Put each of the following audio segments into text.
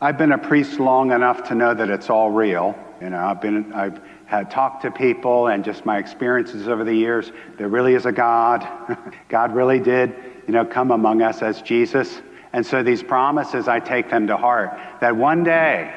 I've been a priest long enough to know that it's all real. I've had talked to people, and just my experiences over the years, there really is a God. God really did, come among us as Jesus. And so these promises, I take them to heart, that one day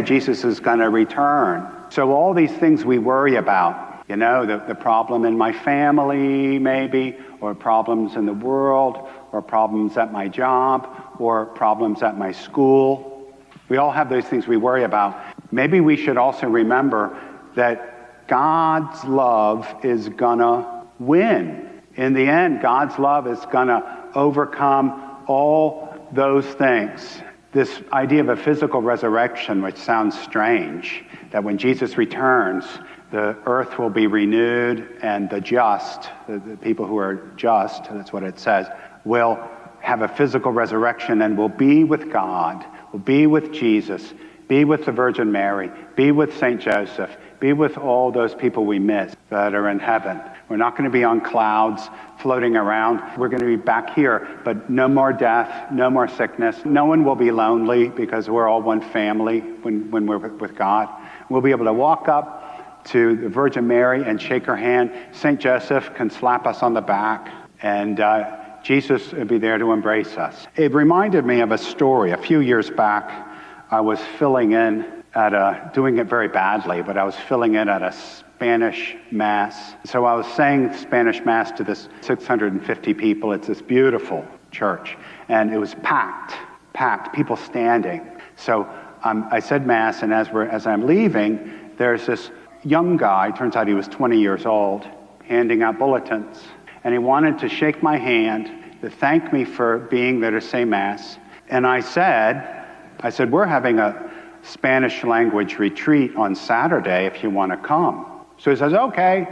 Jesus is going to return. So all these things we worry about, the problem in my family maybe, or problems in the world, or problems at my job, or problems at my school. We all have those things we worry about. Maybe we should also remember that God's love is gonna win. In the end, God's love is gonna overcome all those things. This idea of a physical resurrection, which sounds strange, that when Jesus returns, the earth will be renewed, and the just, the people who are just, that's what it says, will have a physical resurrection and will be with God, will be with Jesus, be with the Virgin Mary, be with St. Joseph, be with all those people we miss that are in heaven. We're not going to be on clouds floating around. We're going to be back here, but no more death, no more sickness. No one will be lonely because we're all one family when we're with God. We'll be able to walk up to the Virgin Mary and shake her hand. St. Joseph can slap us on the back, and Jesus will be there to embrace us. It reminded me of a story. A few years back, I was filling in doing it very badly, but I was filling in at a Spanish Mass. So I was saying Spanish Mass to this 650 people. It's this beautiful church, and it was packed, people standing. So I said Mass, and as I'm leaving, there's this young guy, turns out he was 20 years old, handing out bulletins. And he wanted to shake my hand, to thank me for being there to say Mass. And I said, we're having a Spanish language retreat on Saturday if you want to come. So he says, okay.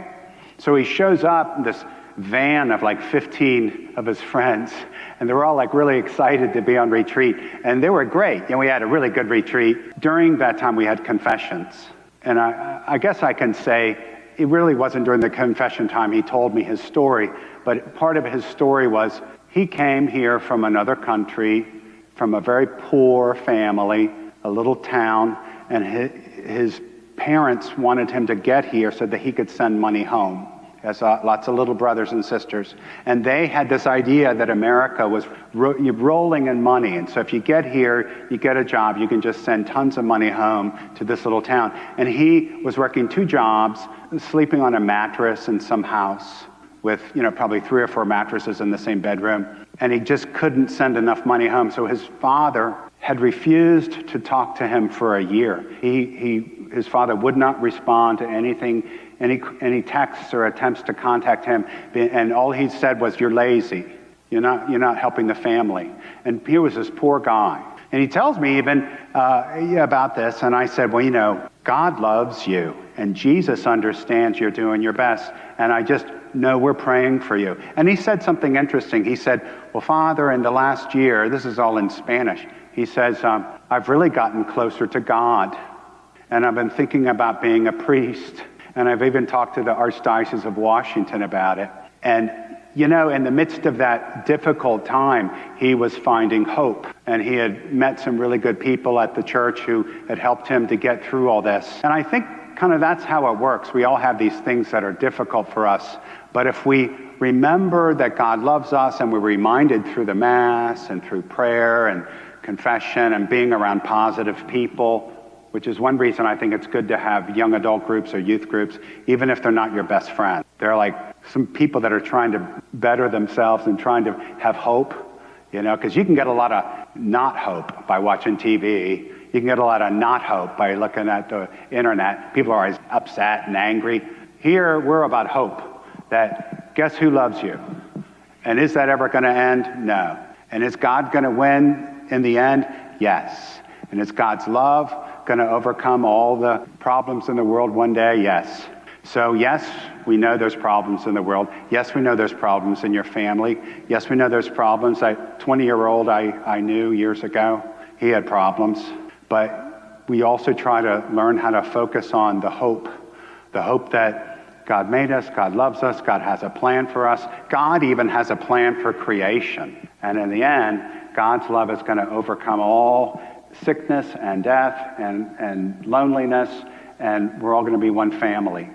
So he shows up in this van of like 15 of his friends, and they were all like really excited to be on retreat. And they were great. And we had a really good retreat. During that time, we had confessions. And I guess I can say it really wasn't during the confession time he told me his story, but part of his story was he came here from another country, from a very poor family, a little town, and his parents wanted him to get here so that he could send money home. He has lots of little brothers and sisters. And they had this idea that America was rolling in money. And so if you get here, you get a job, you can just send tons of money home to this little town. And he was working 2 jobs, sleeping on a mattress in some house with, probably 3 or 4 mattresses in the same bedroom. And he just couldn't send enough money home. So his father had refused to talk to him for a year. His father would not respond to anything, any texts or attempts to contact him. And all he said was, "You're lazy. You're not helping the family." And here was this poor guy. And he tells me even about this. And I said, well, God loves you, and Jesus understands you're doing your best. And I just know we're praying for you. And he said something interesting. He said, well, Father, in the last year, this is all in Spanish, he says, I've really gotten closer to God. And I've been thinking about being a priest. And I've even talked to the Archdiocese of Washington about it. And, in the midst of that difficult time, he was finding hope. And he had met some really good people at the church who had helped him to get through all this. And I think kind of that's how it works. We all have these things that are difficult for us. But if we remember that God loves us, and we're reminded through the Mass and through prayer and confession and being around positive people, which is one reason I think it's good to have young adult groups or youth groups, even if they're not your best friend. They're like some people that are trying to better themselves and trying to have hope, because you can get a lot of not hope by watching TV. You can get a lot of not hope by looking at the internet. People are always upset and angry. Here, we're about hope, that guess who loves you? And is that ever going to end? No. And is God going to win in the end? Yes. And is God's love going to overcome all the problems in the world one day? Yes. So yes, we know there's problems in the world. Yes, we know there's problems in your family. Yes, we know there's problems. That 20-year-old I knew years ago, he had problems. But we also try to learn how to focus on the hope that God made us, God loves us, God has a plan for us. God even has a plan for creation. And in the end, God's love is going to overcome all sickness and death and loneliness, and we're all going to be one family.